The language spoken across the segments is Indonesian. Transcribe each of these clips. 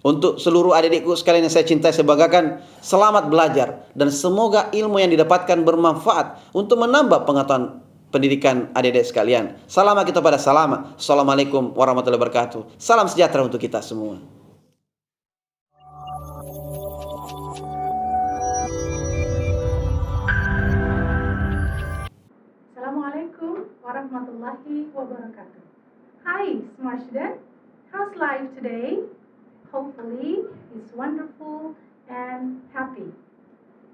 Untuk seluruh adik-adikku sekalian yang saya cintai, saya banggakan, selamat belajar dan semoga ilmu yang didapatkan bermanfaat untuk menambah pengetahuan pendidikan adik-adik sekalian. Salam kita pada salam. Assalamualaikum warahmatullahi wabarakatuh. Salam sejahtera untuk kita semua. Assalamualaikum warahmatullahi wabarakatuh. Hi, smart student. How's life today? Hopefully, it's wonderful and happy.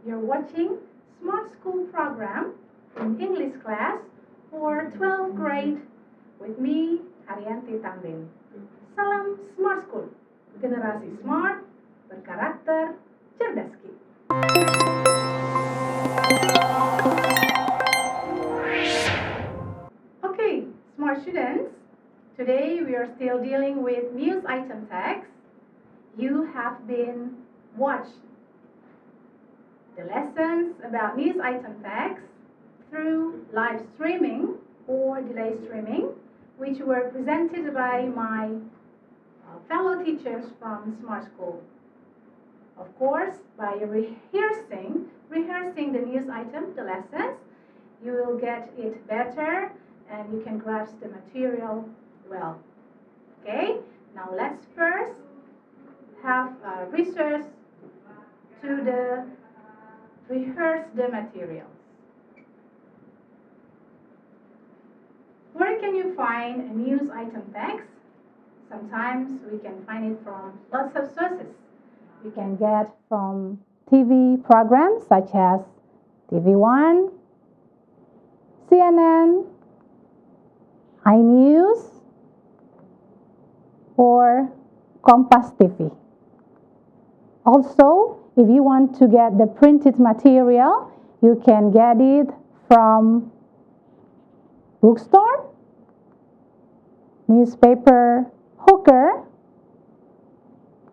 You're watching Smart School program in English class for 12th grade with me, Haryanti Tamrin. Salam Smart School, generasi smart, berkarakter, cerdas ki. Okay, smart students, today we are still dealing with news item text. You have been watched the lessons about news item text through live streaming or delay streaming, which were presented by my fellow teachers from Smart School. Of course, by rehearsing the news item, the lessons, you will get it better and you can grasp the material well. Okay, now let's first have research to rehearse the materials. Where can you find a news item text? Sometimes we can find it from lots of sources. You can get from TV programs such as TV One, CNN, iNews, or Kompas TV. Also, if you want to get the printed material, you can get it from bookstore, newspaper hooker,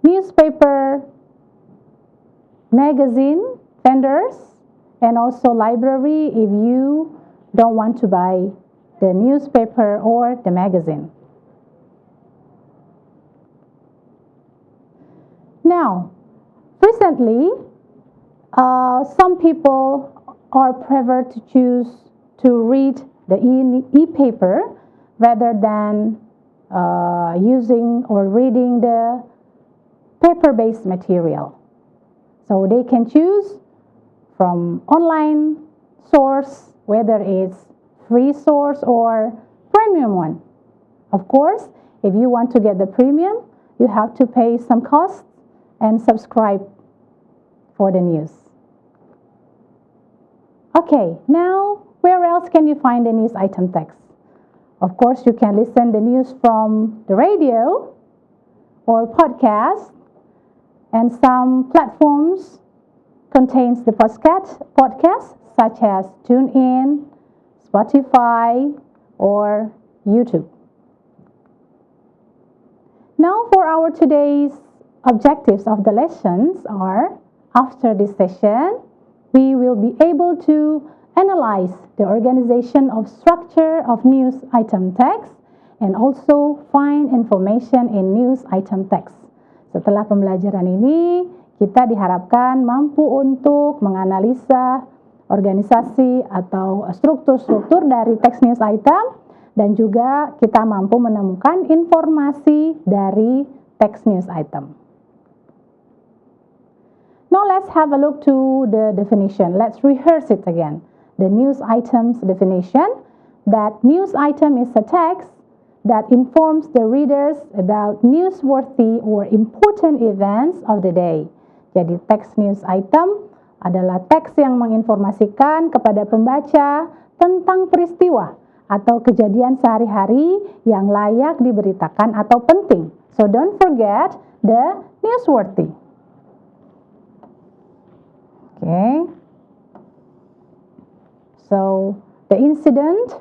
newspaper magazine vendors, and also library if you don't want to buy the newspaper or the magazine. Now, recently, some people are prefer to choose to read the e-paper rather than using or reading the paper-based material. So they can choose from online source, whether it's free source or premium one. Of course, if you want to get the premium, you have to pay some costs and subscribe for the news. Okay, now where else can you find the news item text? Of course, you can listen the news from the radio or podcast, and some platforms contains the podcast such as TuneIn, Spotify, or YouTube. Now for our today's objectives of the lessons are, after this session, we will be able to analyze the organization of structure of news item text and also find information in news item text. Setelah pembelajaran ini, kita diharapkan mampu untuk menganalisa organisasi atau struktur-struktur dari teks news item dan juga kita mampu menemukan informasi dari teks news item. Now let's have a look to the definition. Let's rehearse it again. The news item's definition, that news item is a text that informs the readers about newsworthy or important events of the day. Jadi teks news item adalah teks yang menginformasikan kepada pembaca tentang peristiwa atau kejadian sehari-hari yang layak diberitakan atau penting. So don't forget the newsworthy. Okay. So the incident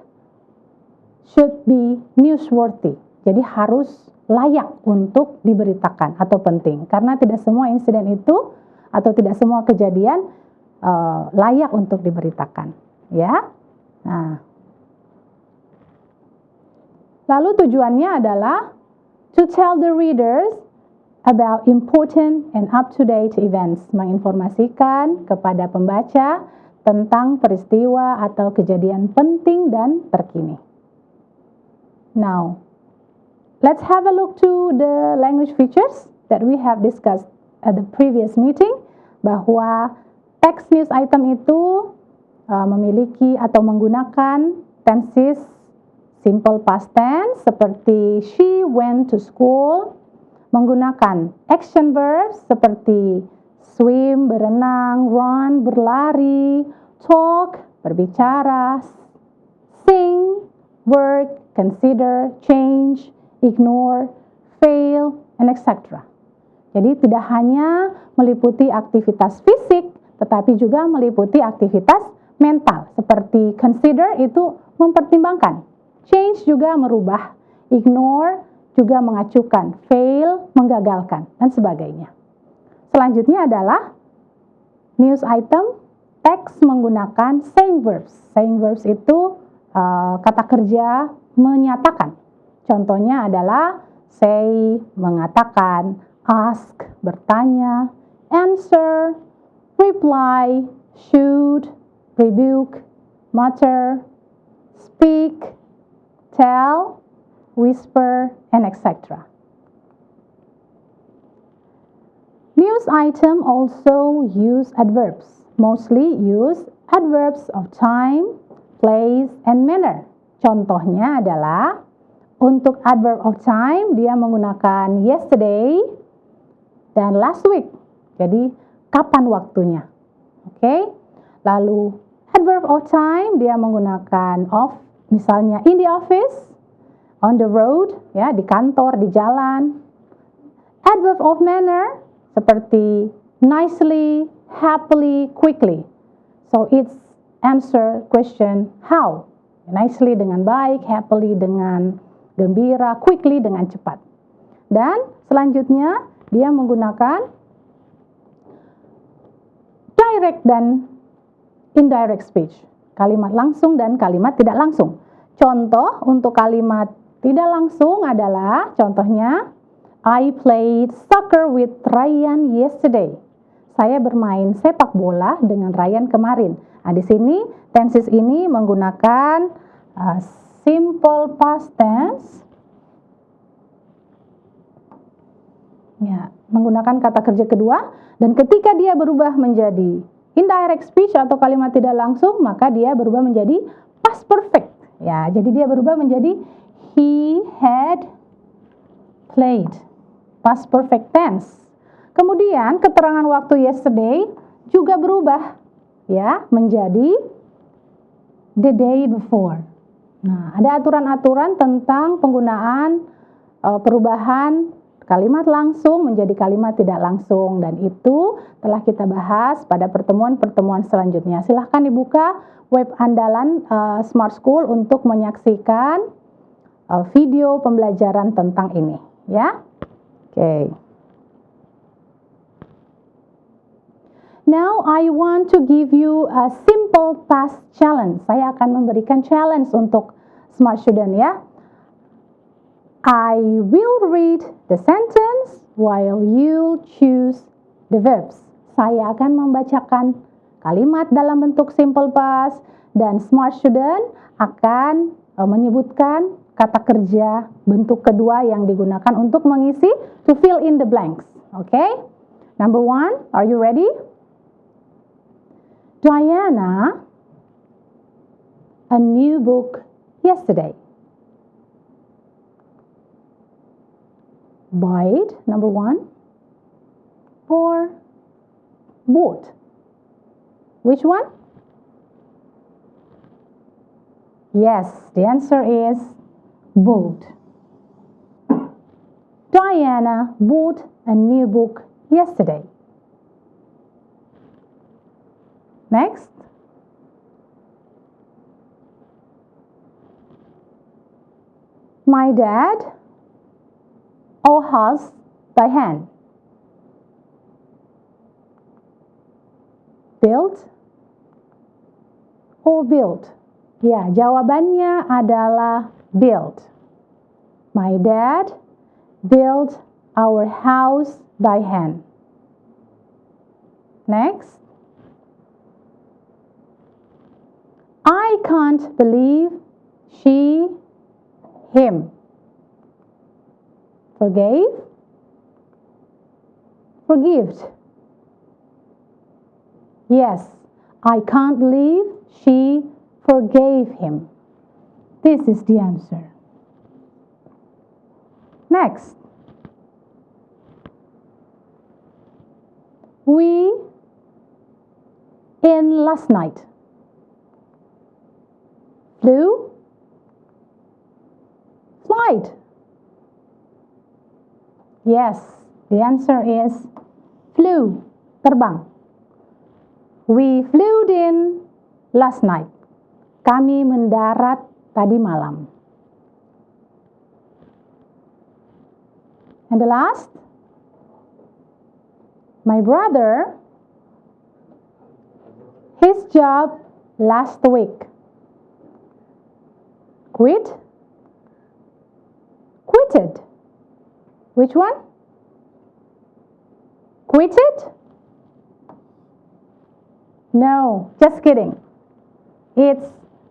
should be newsworthy. Jadi harus layak untuk diberitakan atau penting. Karena tidak semua insiden itu atau tidak semua kejadian layak untuk diberitakan. Ya. Nah. Lalu tujuannya adalah to tell the readers about important and up-to-date events, menginformasikan kepada pembaca tentang peristiwa atau kejadian penting dan terkini. Now, let's have a look to the language features that we have discussed at the previous meeting, bahwa text news item itu memiliki atau menggunakan tenses simple past tense seperti she went to school, menggunakan action verbs seperti swim, berenang, run, berlari, talk, berbicara, sing, work, consider, change, ignore, fail, and etc. Jadi tidak hanya meliputi aktivitas fisik, tetapi juga meliputi aktivitas mental. Seperti consider itu mempertimbangkan, change juga merubah, ignore juga mengacukan, fail menggagalkan, dan sebagainya. Selanjutnya adalah news item teks menggunakan saying verbs. Saying verbs itu kata kerja menyatakan. Contohnya adalah say, mengatakan, ask, bertanya, answer, reply, should, rebuke, mutter, speak, tell, whisper, and etc. News item also use adverbs. Mostly use adverbs of time, place, and manner. Contohnya adalah untuk adverb of time dia menggunakan yesterday dan last week. Jadi kapan waktunya. Oke. Lalu adverb of time dia menggunakan of, misalnya in the office, on the road, ya, di kantor, di jalan. Adverb of manner seperti nicely, happily, quickly. So it's answer question how. Nicely dengan baik, happily dengan gembira, quickly dengan cepat. Dan selanjutnya dia menggunakan direct dan indirect speech. Kalimat langsung dan kalimat tidak langsung. Contoh untuk kalimat tidak langsung adalah contohnya I played soccer with Ryan yesterday. Saya bermain sepak bola dengan Ryan kemarin. Nah, di sini tenses ini menggunakan simple past tense. Ya, menggunakan kata kerja kedua, dan ketika dia berubah menjadi indirect speech atau kalimat tidak langsung, maka dia berubah menjadi past perfect. Ya, jadi dia berubah menjadi he had played, past perfect tense. Kemudian keterangan waktu yesterday juga berubah, ya, menjadi the day before. Nah, ada aturan-aturan tentang penggunaan perubahan kalimat langsung menjadi kalimat tidak langsung, dan itu telah kita bahas pada pertemuan-pertemuan selanjutnya. Silahkan dibuka web andalan Smart School untuk menyaksikan video pembelajaran tentang ini, ya. Oke. Now I want to give you a simple past challenge. Saya akan memberikan challenge untuk Smart Student, ya. I will read the sentence while you choose the verbs. Saya akan membacakan kalimat dalam bentuk simple past dan Smart Student akan menyebutkan kata kerja bentuk kedua yang digunakan untuk mengisi to fill in the blanks. Okay? Number 1, are you ready? Diana, a new book yesterday. Bought, number 1, or bought? Which one? Yes, the answer is bought. Diana bought a new book yesterday. Next. My dad has Diane built or built? Ya, jawabannya adalah built. My dad built our house by hand. Next. I can't believe she, him. Forgave, forgived. Yes, I can't believe she forgave him. This is the answer. Next. We in last night. Flew, flight. Yes, the answer is flew, terbang. We flew in last night. Kami mendarat tadi malam. And the last, my brother, his job last week. Quit, quitted. Which one? Quitted? No, just kidding. It's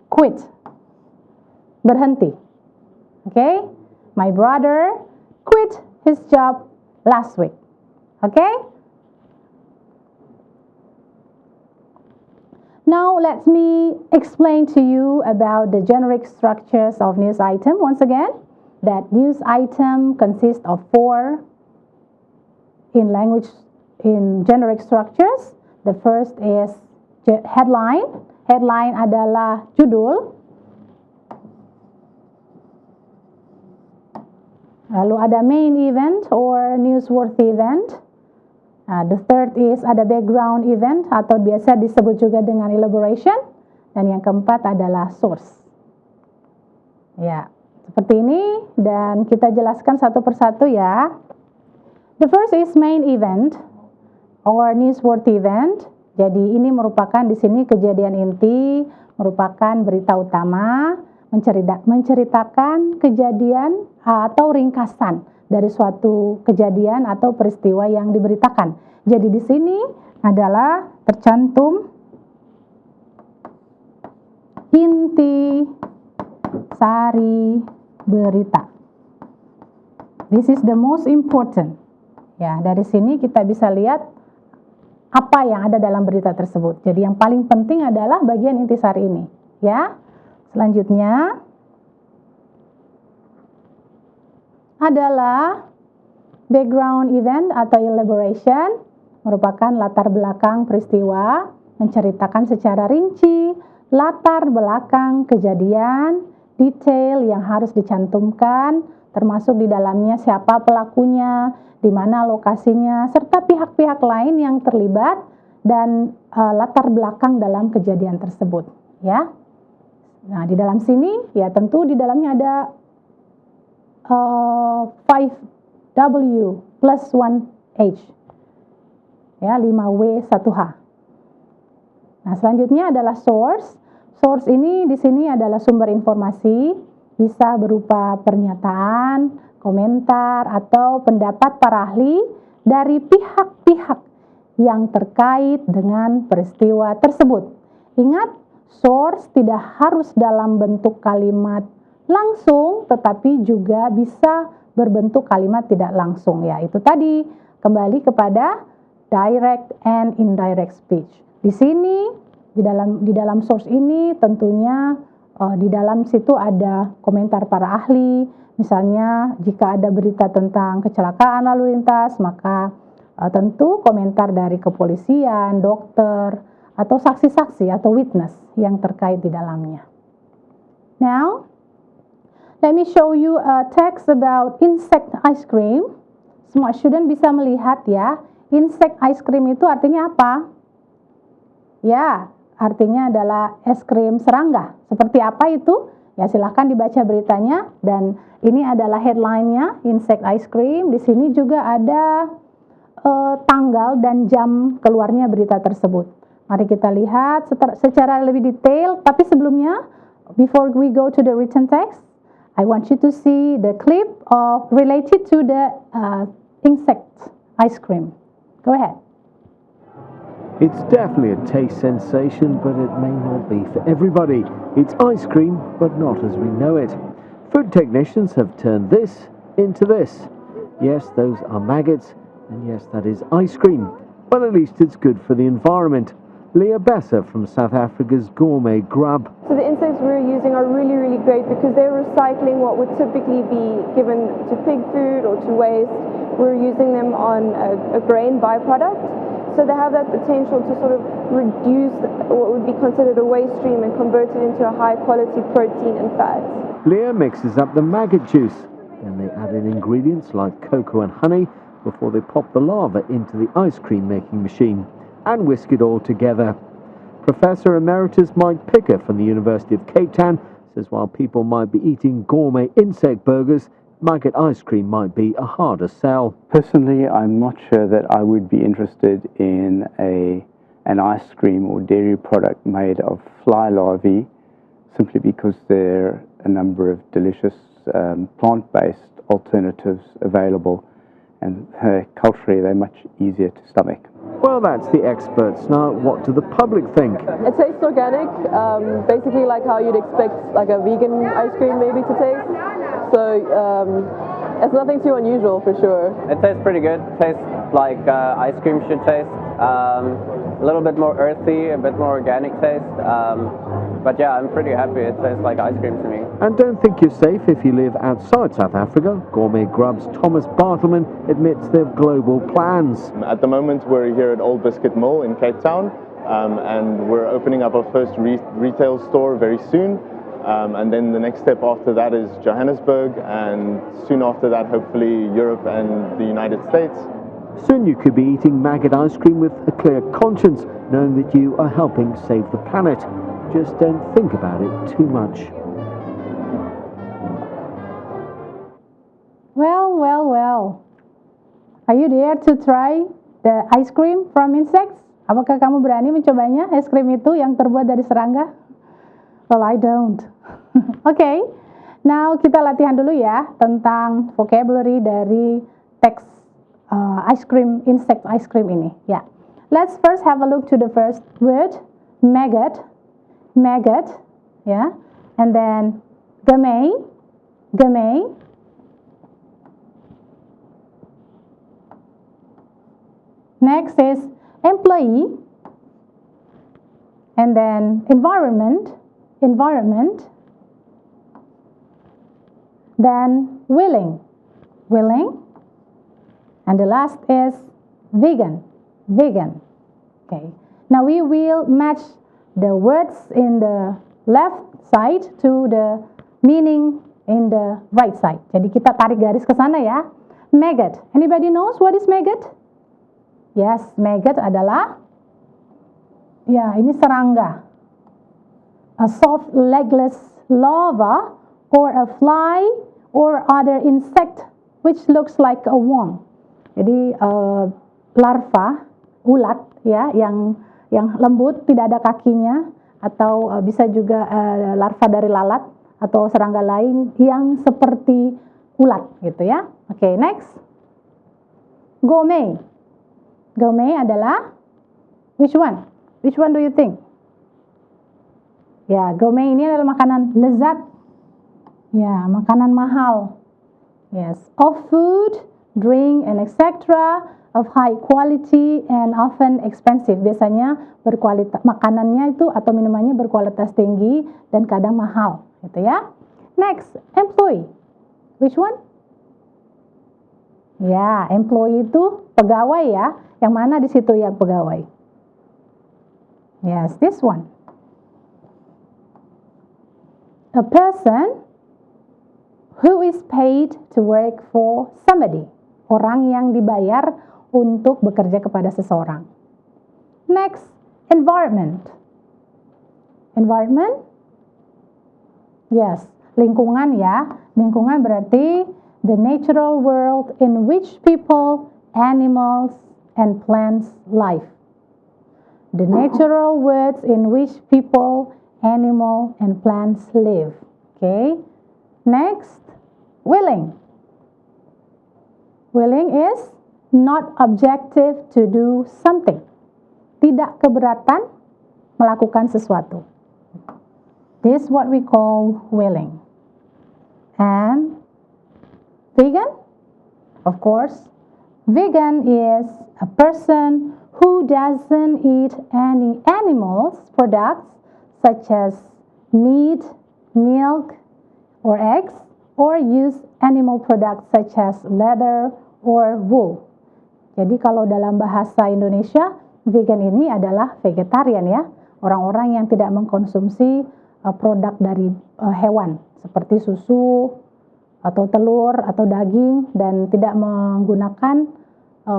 quit. Berhenti. Okay? My brother quit his job last week. Okay? Now let me explain to you about the generic structures of news item. Once again, that news item consists of 4 in generic structures. The first is headline. Headline adalah judul. Lalu ada main event or newsworthy event. The third is ada background event atau biasa disebut juga dengan elaboration. Dan yang keempat adalah source. Ya, seperti ini dan kita jelaskan satu persatu ya. The first is main event or newsworthy event. Jadi ini merupakan di sini kejadian inti, merupakan berita utama, menceritakan kejadian atau ringkasan dari suatu kejadian atau peristiwa yang diberitakan. Jadi di sini adalah tercantum inti sari berita. This is the most important. Ya, dari sini kita bisa lihat apa yang ada dalam berita tersebut. Jadi yang paling penting adalah bagian intisari ini, ya. Selanjutnya adalah background event atau elaboration, merupakan latar belakang peristiwa, menceritakan secara rinci latar belakang kejadian, detail yang harus dicantumkan, termasuk di dalamnya siapa pelakunya, di mana lokasinya, serta pihak-pihak lain yang terlibat dan latar belakang dalam kejadian tersebut, ya. Nah, di dalam sini ya tentu di dalamnya ada 5W plus 1H. Ya, 5W 1H. Nah, selanjutnya adalah source. Source ini di sini adalah sumber informasi, bisa berupa pernyataan, komentar, atau pendapat para ahli dari pihak-pihak yang terkait dengan peristiwa tersebut. Ingat, source tidak harus dalam bentuk kalimat langsung, tetapi juga bisa berbentuk kalimat tidak langsung. Ya, itu tadi kembali kepada direct and indirect speech. Di sini di dalam source ini tentunya di dalam situ ada komentar para ahli. Misalnya jika ada berita tentang kecelakaan lalu lintas, maka tentu komentar dari kepolisian, dokter, atau saksi-saksi atau witness yang terkait di dalamnya. Now, let me show you a text about insect ice cream. Semua student bisa melihat ya, insect ice cream itu artinya apa? Ya, artinya adalah es krim serangga. Seperti apa itu? Ya, silahkan dibaca beritanya. Dan ini adalah headline-nya, insect ice cream. Di sini juga ada tanggal dan jam keluarnya berita tersebut. Mari kita lihat secara lebih detail. Tapi sebelumnya, before we go to the written text, I want you to see the clip of related to the insect ice cream. Go ahead. It's definitely a taste sensation, but it may not be for everybody. It's ice cream, but not as we know it. Food technicians have turned this into this. Yes, those are maggots, and yes, that is ice cream. But at least it's good for the environment. Leah Besser from South Africa's Gourmet Grub. So the insects we're using are really, really great because they're recycling what would typically be given to pig food or to waste. We're using them on a grain byproduct. So they have that potential to sort of reduce what would be considered a waste stream and convert it into a high quality protein and fats. Leah mixes up the maggot juice. Then they add in ingredients like cocoa and honey before they pop the larva into the ice cream making machine and whisk it all together. Professor Emeritus Mike Picker from the University of Cape Town says while people might be eating gourmet insect burgers, maggot ice cream might be a harder sell. Personally, I'm not sure that I would be interested in an ice cream or dairy product made of fly larvae, simply because there are a number of delicious plant-based alternatives available, and culturally they're much easier to stomach. Well, that's the experts. Now, what do the public think? It tastes organic, basically like how you'd expect like a vegan ice cream maybe to taste. So it's nothing too unusual for sure. It tastes pretty good. Tastes like ice cream should taste. A little bit more earthy, a bit more organic taste. But yeah, I'm pretty happy. It tastes like ice cream to me. And don't think you're safe if you live outside South Africa. Gourmet Grub's Thomas Bartleman admits they have global plans. At the moment, we're here at Old Biscuit Mill in Cape Town, and we're opening up our first retail store very soon. And then the next step after that is Johannesburg, and soon after that, hopefully Europe and the United States. Soon you could be eating maggot ice cream with a clear conscience, knowing that you are helping save the planet. Just don't think about it too much. Well. Are you there to try the ice cream from insects? Apakah kamu berani mencobanya es krim itu yang terbuat dari serangga? Well, I don't. Okay, now kita latihan dulu ya tentang vocabulary dari teks ice cream, insect ice cream ini. Ya, let's first have a look to the first word, maggot, ya, and then gourmet. Next is employee, and then environment, then willing, and the last is vegan. Okay, now we will match the words in the left side to the meaning in the right side. Jadi kita tarik garis ke sana ya. Maggot. Anybody knows what is maggot? Yes, maggot adalah, ya, ini serangga. A soft legless larva or a fly or other insect which looks like a worm. Jadi larva, ulat ya, yang lembut, tidak ada kakinya, atau bisa juga larva dari lalat atau serangga lain yang seperti ulat gitu ya. Oke, next. Gourmet. Gourmet adalah which one? Which one do you think? Ya, gourmet ini adalah makanan lezat. Ya, makanan mahal. Yes, of food, drink, and etc. of high quality and often expensive. Biasanya berkualitas, makanannya itu atau minumannya berkualitas tinggi dan kadang mahal, gitu ya. Next, employee. Which one? Ya, employee itu pegawai ya. Yang mana di situ yang pegawai? Yes, this one. A person who is paid to work for somebody. Orang yang dibayar untuk bekerja kepada seseorang. Next, environment. Environment? Yes, lingkungan ya. Lingkungan berarti the natural world in which people, animals, and plants live. The natural worlds in which people, animal, and plants live. Okay. Next, willing. Willing is not objective to do something. Tidak keberatan melakukan sesuatu. This is what we call willing. And vegan? Of course, vegan is a person who doesn't eat any animals products such as meat, milk, or eggs, or use animal products such as leather or wool. Jadi kalau dalam bahasa Indonesia, vegan ini adalah vegetarian ya, orang-orang yang tidak mengkonsumsi produk dari hewan seperti susu atau telur atau daging dan tidak menggunakan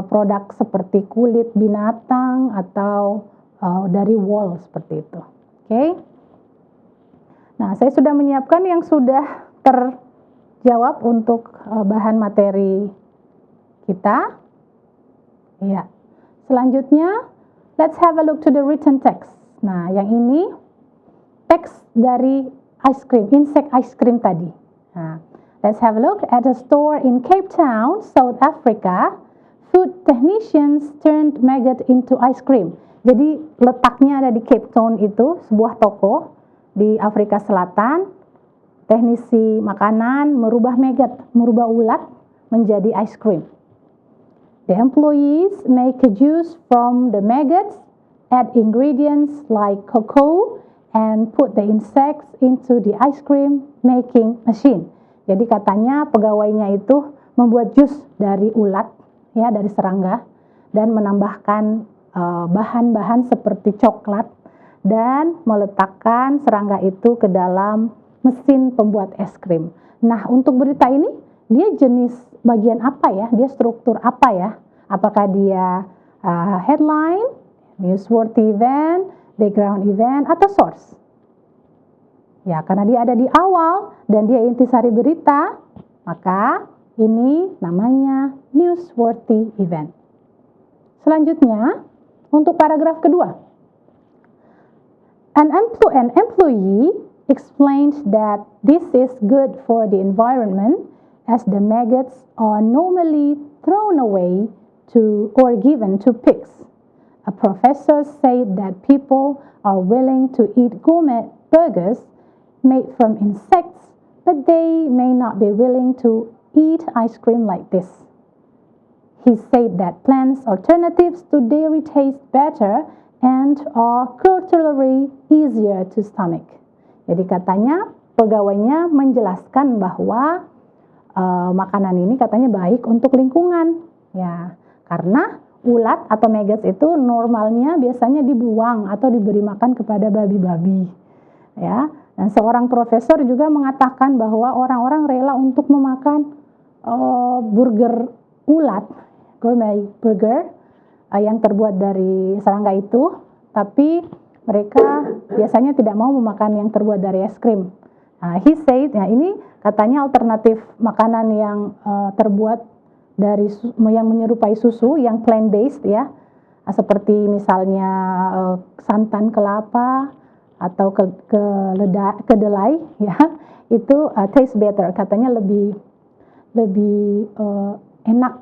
produk seperti kulit binatang atau dari wool seperti itu. Oke. Nah, saya sudah menyiapkan yang sudah terjawab untuk bahan materi kita. Ya. Selanjutnya, let's have a look to the written text. Nah, yang ini teks dari ice cream, insect ice cream tadi. Nah, let's have a look at a store in Cape Town, South Africa. Food technicians turned maggot into ice cream. Jadi letaknya ada di Cape Town itu, sebuah toko di Afrika Selatan. Teknisi makanan merubah maggot, merubah ulat menjadi ice cream. The employees make a juice from the maggots, add ingredients like cocoa, and put the insects into the ice cream making machine. Jadi katanya pegawainya itu membuat jus dari ulat, ya dari serangga, dan menambahkan bahan-bahan seperti coklat dan meletakkan serangga itu ke dalam mesin pembuat es krim. Nah, untuk berita ini dia jenis bagian apa ya? Dia struktur apa ya? Apakah dia headline, newsworthy event, background event, atau source? Ya, karena dia ada di awal dan dia intisari berita, maka ini namanya newsworthy event. Selanjutnya, untuk paragraf kedua. An employee explained that this is good for the environment as the maggots are normally thrown away or given to pigs. A professor said that people are willing to eat gourmet burgers made from insects, but they may not be willing to eat ice cream like this. He said that plants' alternatives to dairy taste better and are culturally easier to stomach. Jadi katanya pegawainya menjelaskan bahwa makanan ini katanya baik untuk lingkungan, ya. Karena ulat atau maggots itu normalnya biasanya dibuang atau diberi makan kepada babi-babi. Ya. Dan seorang profesor juga mengatakan bahwa orang-orang rela untuk memakan burger ulat, gourmet burger yang terbuat dari serangga itu, tapi mereka biasanya tidak mau memakan yang terbuat dari es krim. He said, ya ini katanya alternatif makanan yang terbuat dari yang menyerupai susu yang plant based ya, seperti misalnya santan kelapa atau kedelai ya, itu taste better, katanya lebih enak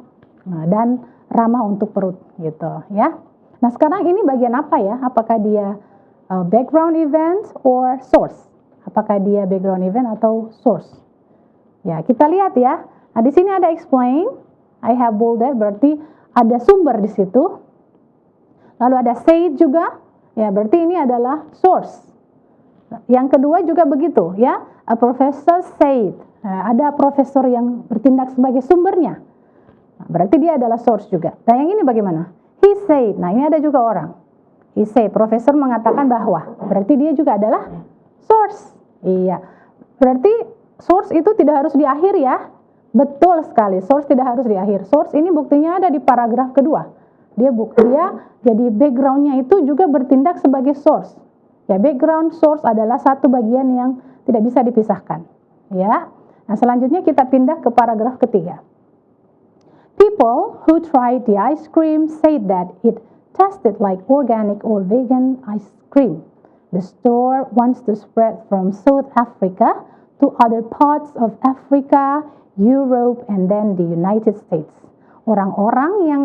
dan ramah untuk perut gitu ya. Nah, sekarang ini bagian apa ya? Apakah dia background event or source? Apakah dia background event atau source? Ya, kita lihat ya. Nah, di sini ada explain. I have bolded, berarti ada sumber di situ. Lalu ada said juga, ya berarti ini adalah source. Yang kedua juga begitu, ya. A professor said, ada profesor yang bertindak sebagai sumbernya. Nah, berarti dia adalah source juga. Nah, yang ini bagaimana? He said, nah ini ada juga orang. He said, profesor mengatakan bahwa, berarti dia juga adalah source. Iya, berarti source itu tidak harus di akhir ya. Betul sekali, source tidak harus di akhir. Source ini buktinya ada di paragraf kedua. Dia jadi backgroundnya itu juga bertindak sebagai source. Ya, background source adalah satu bagian yang tidak bisa dipisahkan. Ya. Nah, selanjutnya kita pindah ke paragraf ketiga. People who tried the ice cream said that it tasted like organic or vegan ice cream. The store wants to spread from South Africa to other parts of Africa, Europe, and then the United States. orang-orang yang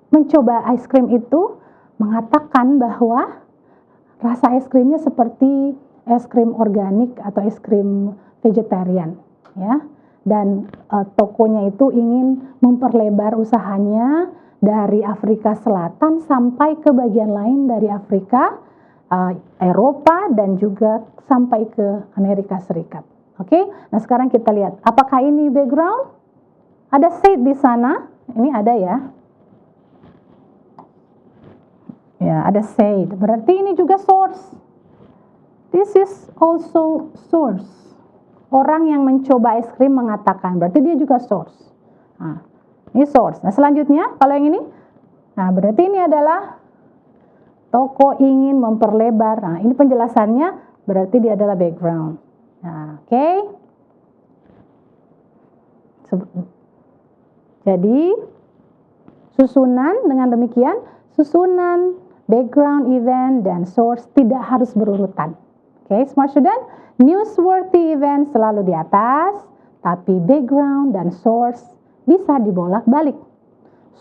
mencoba es krim itu mengatakan bahwa rasa es krimnya seperti es krim organik atau es krim vegetarian, ya. Dan tokonya itu ingin memperlebar usahanya dari Afrika Selatan sampai ke bagian lain dari Afrika, Eropa, dan juga sampai ke Amerika Serikat. Oke, nah sekarang kita lihat apakah ini background? Ada shade di sana, ini ada ya. Ya, ada shade. Berarti ini juga source. This is also source. Orang yang mencoba es krim mengatakan, berarti dia juga source. Nah, ini source. Nah, selanjutnya, kalau yang ini, nah berarti ini adalah toko ingin memperlebar. Nah, ini penjelasannya, berarti dia adalah background. Nah, oke. Jadi, susunan dengan demikian, susunan, background event, dan source tidak harus berurutan. Oke, smart student, newsworthy event selalu di atas, tapi background dan source bisa dibolak-balik.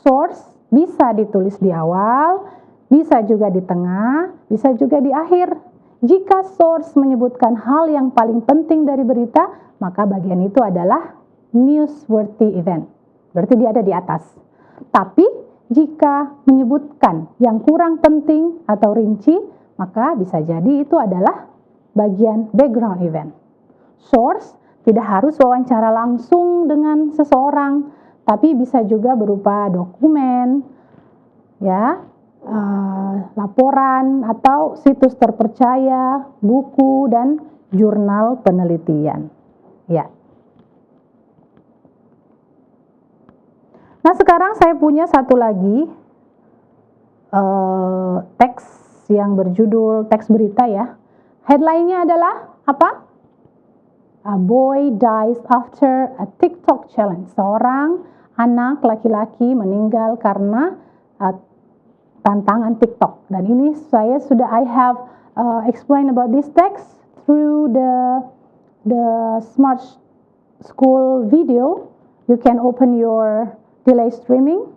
Source bisa ditulis di awal, bisa juga di tengah, bisa juga di akhir. Jika source menyebutkan hal yang paling penting dari berita, maka bagian itu adalah newsworthy event. Berarti dia ada di atas. Tapi jika menyebutkan yang kurang penting atau rinci, maka bisa jadi itu adalah bagian background event. Source tidak harus wawancara langsung dengan seseorang, tapi bisa juga berupa dokumen, ya, laporan atau situs terpercaya, buku, dan jurnal penelitian. Ya. Nah, sekarang saya punya satu lagi teks yang berjudul teks berita ya. Headline-nya adalah apa? A boy dies after a TikTok challenge. Seorang anak laki-laki meninggal karena tantangan TikTok. Dan ini I have explained about this text through the Smart School video. You can open your delay streaming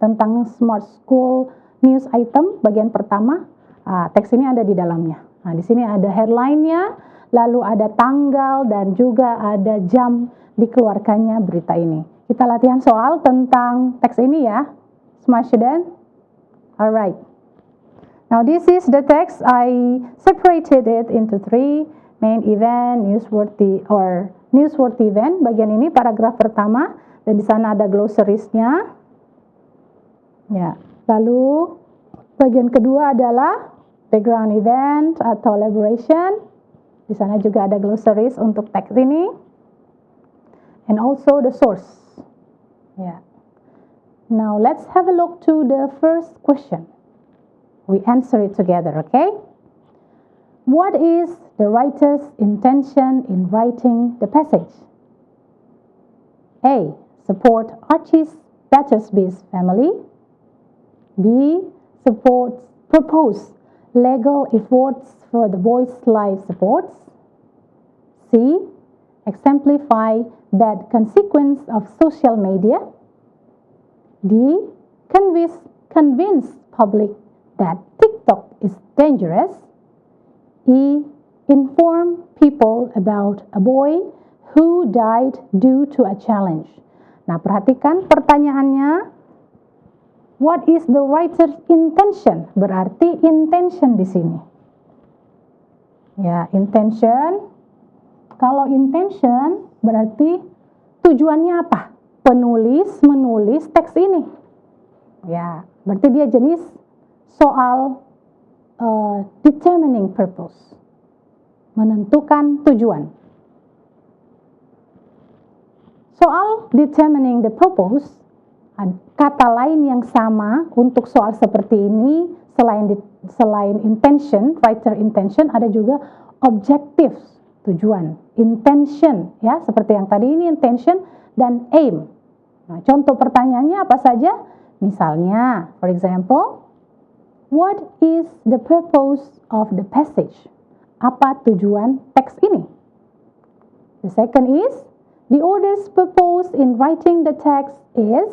tentang Smart School news item bagian pertama. Teks ini ada di dalamnya. Nah, di sini ada headline-nya, lalu ada tanggal dan juga ada jam dikeluarkannya berita ini. Kita latihan soal tentang teks ini ya, smart student. Alright. Now this is the text. I separated it into 3 main event, newsworthy event. Bagian ini paragraf pertama dan di sana ada glossariesnya. Ya. Lalu bagian kedua adalah background event atau elaboration. Di sana juga ada glossaries untuk teks ini. And also the source. Yeah. Now let's have a look to the first question. We answer it together, okay? What is the writer's intention in writing the passage? A. Support Archie Battersby's family. B. Propose legal efforts for the boy's life supports. C. Exemplify bad consequence of social media. D. Convince public that TikTok is dangerous. E. Inform people about a boy who died due to a challenge. Nah, perhatikan pertanyaannya. What is the writer's intention? Berarti intention di sini. Ya, intention. Kalau intention berarti tujuannya apa? Penulis menulis teks ini. Ya, berarti dia jenis soal determining purpose. Menentukan tujuan. Soal determining the purpose, kata lain yang sama untuk soal seperti ini selain intention, writer intention, ada juga objective, tujuan, intention, ya seperti yang tadi ini intention dan aim. Nah, contoh pertanyaannya apa saja? Misalnya, for example, what is the purpose of the passage? Apa tujuan teks ini? The second is, the author's purpose in writing the text is.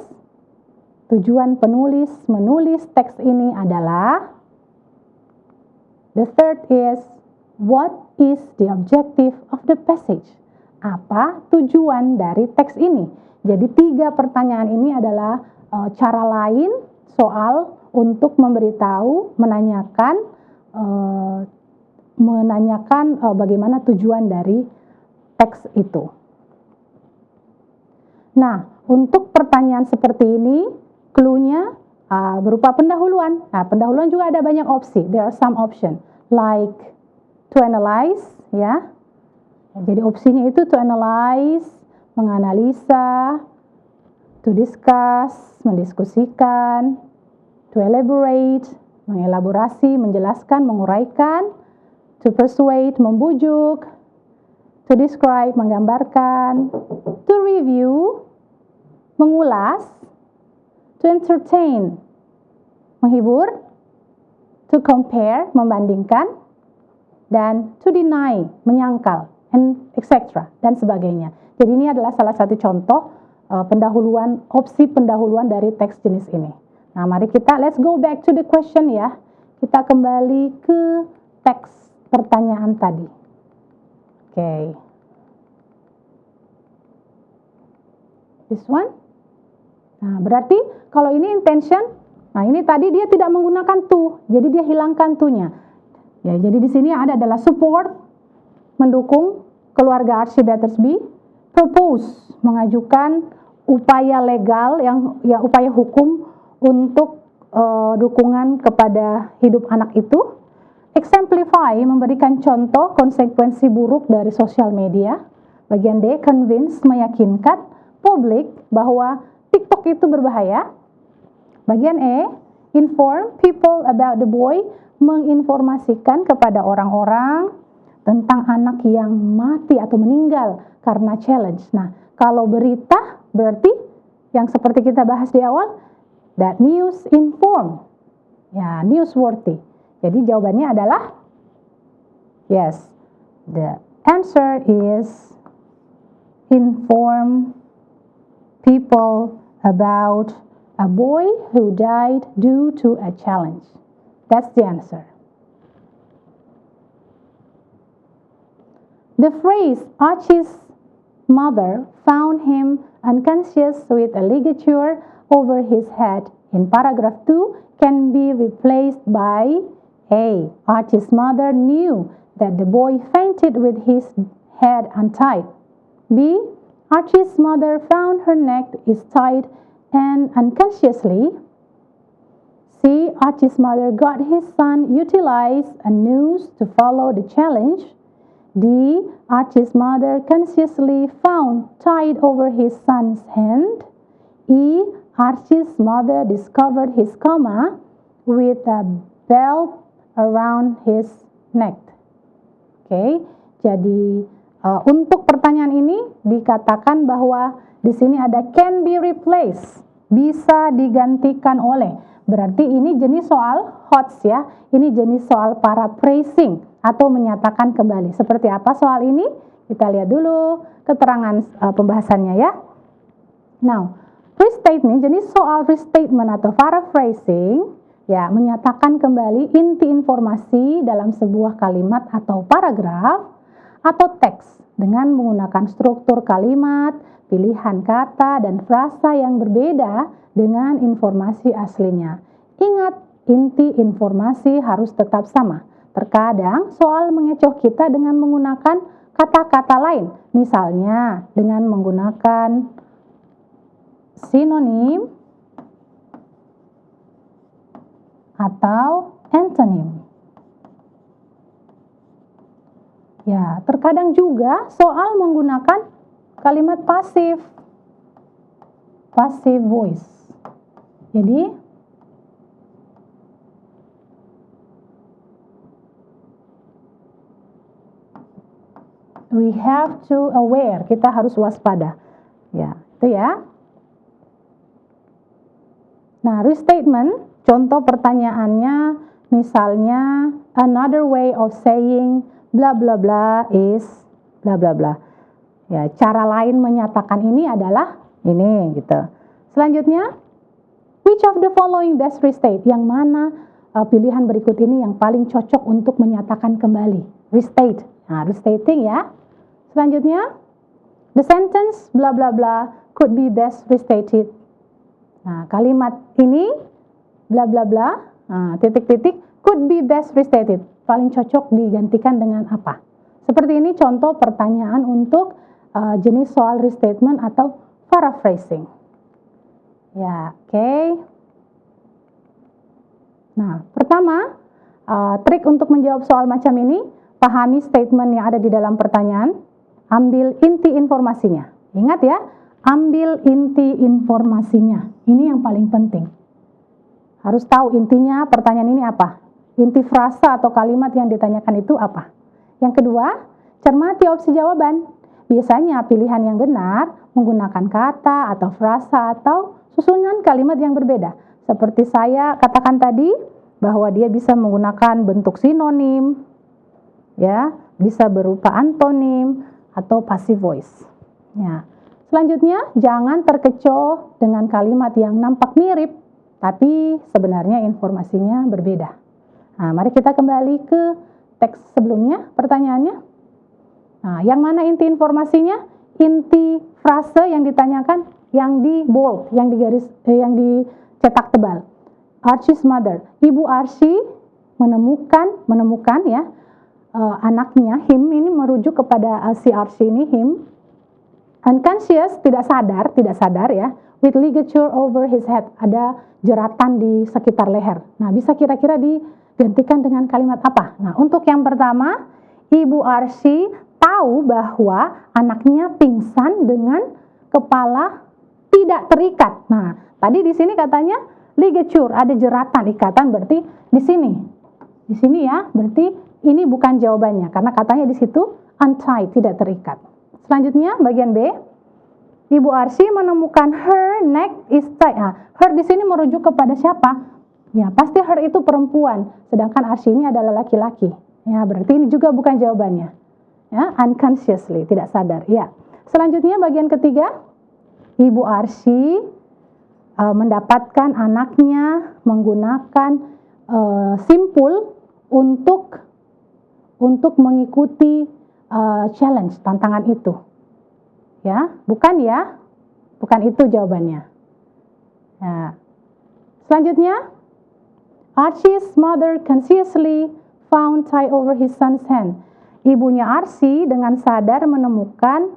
tujuan penulis menulis teks ini adalah. The third is, what is the objective of the passage? Apa tujuan dari teks ini? Jadi 3 pertanyaan ini adalah cara lain soal untuk memberitahu, menanyakan bagaimana tujuan dari teks itu. Nah, untuk pertanyaan seperti ini, clue-nya berupa pendahuluan. Nah, pendahuluan juga ada banyak opsi. There are some options like to analyze, ya. Jadi opsinya itu to analyze, menganalisa, to discuss, mendiskusikan, to elaborate, mengelaborasi, menjelaskan, menguraikan, to persuade, membujuk, to describe, menggambarkan, to review, mengulas, to entertain, menghibur, to compare, membandingkan, dan to deny, menyangkal, and etc. dan sebagainya. Jadi ini adalah salah satu contoh opsi pendahuluan dari teks jenis ini. Nah, mari let's go back to the question ya. Kita kembali ke teks pertanyaan tadi. Oke. This one. Nah, berarti kalau ini intention, nah ini tadi dia tidak menggunakan to, jadi dia hilangkan to-nya. Ya, jadi di sini adalah support, mendukung keluarga Archie Battersby, propose, mengajukan upaya legal upaya hukum untuk dukungan kepada hidup anak itu, exemplify, memberikan contoh konsekuensi buruk dari sosial media. Bagian D, convince, meyakinkan publik bahwa TikTok itu berbahaya. Bagian E, inform people about the boy, menginformasikan kepada orang-orang tentang anak yang mati atau meninggal karena challenge. Nah, kalau berita berarti yang seperti kita bahas di awal, that news inform. Ya, newsworthy. Jadi jawabannya adalah yes. The answer is inform people about a boy who died due to a challenge. That's the answer. The phrase Archie's mother found him unconscious with a ligature over his head in paragraph 2 can be replaced by A. Archie's mother knew that the boy fainted with his head untied. B. Archie's mother found her neck is tied and unconsciously. C. Archie's mother got his son utilized a noose to follow the challenge. D. Archie's mother consciously found tied over his son's hand. E. Archie's mother discovered his coma with a belt around his neck. Oke, jadi untuk pertanyaan ini dikatakan bahwa di sini ada can be replaced, bisa digantikan oleh. Berarti ini jenis soal HOTS ya. Ini jenis soal paraphrasing atau menyatakan kembali. Seperti apa soal ini? Kita lihat dulu keterangan pembahasannya ya. Now, restatement, jenis soal restatement atau paraphrasing ya, menyatakan kembali inti informasi dalam sebuah kalimat atau paragraf atau teks dengan menggunakan struktur kalimat, pilihan kata, dan frasa yang berbeda dengan informasi aslinya. Ingat, inti informasi harus tetap sama. Terkadang soal mengecoh kita dengan menggunakan kata-kata lain, misalnya dengan menggunakan sinonim atau antonim. Ya, terkadang juga soal menggunakan kalimat pasif, passive voice. Jadi, we have to aware, kita harus waspada. Ya, itu ya. Nah, restatement, contoh pertanyaannya misalnya another way of saying bla bla bla is bla bla bla. Ya, cara lain menyatakan ini adalah ini gitu. Selanjutnya, Which of the following best restate? Yang mana pilihan berikut ini yang paling cocok untuk menyatakan kembali? Restate. Nah, restating ya. Selanjutnya, the sentence bla bla bla could be best restated. Nah, kalimat ini bla bla bla, titik-titik could be best restated. Paling cocok digantikan dengan apa? Seperti ini contoh pertanyaan untuk jenis soal restatement atau paraphrasing. Ya, oke. Nah, pertama, trik untuk menjawab soal macam ini, pahami statement yang ada di dalam pertanyaan, ambil inti informasinya. Ingat ya, ambil inti informasinya. Ini yang paling penting. Harus tahu intinya pertanyaan ini apa. Inti frasa atau kalimat yang ditanyakan itu apa. Yang kedua, cermati opsi jawaban. Biasanya pilihan yang benar menggunakan kata atau frasa atau susunan kalimat yang berbeda. Seperti saya katakan tadi, bahwa dia bisa menggunakan bentuk sinonim, ya, bisa berupa antonim atau passive voice. Ya. Selanjutnya, jangan terkecoh dengan kalimat yang nampak mirip, tapi sebenarnya informasinya berbeda. Nah, mari kita kembali ke teks sebelumnya, pertanyaannya. Nah, yang mana inti informasinya? Inti frase yang ditanyakan, yang di bold, yang dicetak tebal. Archie's mother, ibu Archie menemukan ya anaknya, him ini merujuk kepada si Archie ini, him unconscious, tidak sadar ya, with ligature over his head, ada jeratan di sekitar leher. Nah, bisa kira-kira digantikan dengan kalimat apa? Nah, untuk yang pertama, ibu Archie tahu bahwa anaknya pingsan dengan kepala tidak terikat. Nah, tadi di sini katanya ligature, ada jeratan, ikatan, berarti di sini. Di sini ya, berarti ini bukan jawabannya karena katanya di situ untied, tidak terikat. Selanjutnya bagian B. Ibu Archie menemukan her neck is tied. Nah, her di sini merujuk kepada siapa? Ya, pasti her itu perempuan, sedangkan Archie ini adalah laki-laki. Ya, berarti ini juga bukan jawabannya. Ya, unconsciously, tidak sadar. Ya. Selanjutnya bagian ketiga. Ibu Archie mendapatkan anaknya menggunakan simpul untuk mengikuti challenge, tantangan itu. Ya, bukan itu jawabannya. Ya. Selanjutnya, Archie's mother consciously found tie over his son's hand. Ibunya Archie dengan sadar menemukan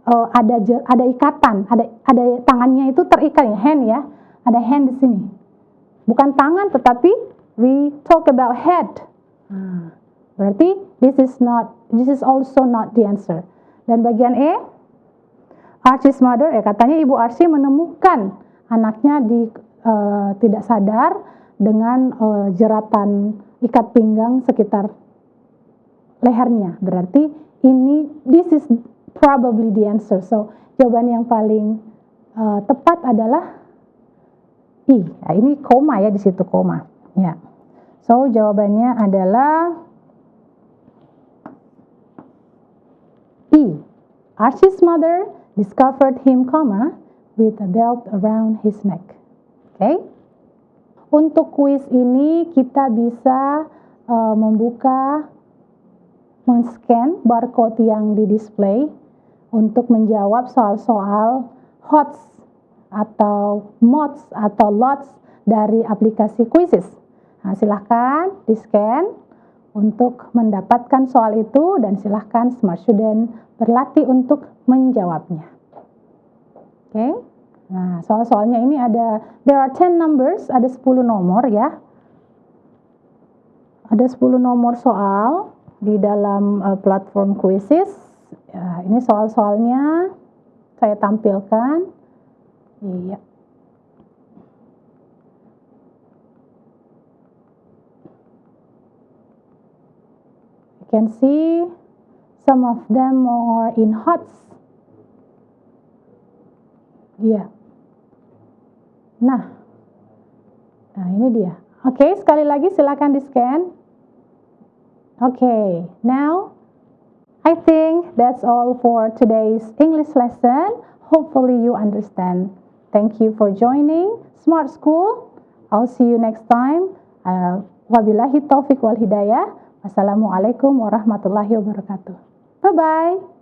ada ikatan, ada tangannya itu terikat, hand ya, ada hand di sini. Bukan tangan, tetapi we talk about head. Berarti this is also not the answer. Dan bagian E, Archie's mother, katanya ibu Archie menemukan anaknya tidak sadar dengan jeratan ikat pinggang sekitar lehernya. Berarti this is probably the answer. So, jawaban yang paling tepat adalah I. Nah, ini koma ya, di situ koma. Ya. So, jawabannya adalah I. Archie's mother discovered him, with a belt around his neck. Oke. Untuk kuis ini kita bisa men-scan barcode yang di-display untuk menjawab soal-soal HOTS atau MOTS atau LOTS dari aplikasi Quizizz. Nah, silahkan di-scan untuk mendapatkan soal itu dan silahkan Smart Student berlatih untuk menjawabnya. Oke. Nah, soal-soalnya ini there are 10 numbers, ada 10 nomor ya. Ada 10 nomor soal di dalam platform Quizizz. Ya, ini soal-soalnya saya tampilkan. Iya. You can see some of them are in HOTS. Iya. Nah, ini dia. Oke, sekali lagi silakan di-scan. Okay, now I think that's all for today's English lesson. Hopefully you understand Thank you for joining Smart School. I'll see you next time. Wabillahi taufiq wal hidayah. Wassalamualaikum warahmatullahi wabarakatuh. Bye-bye.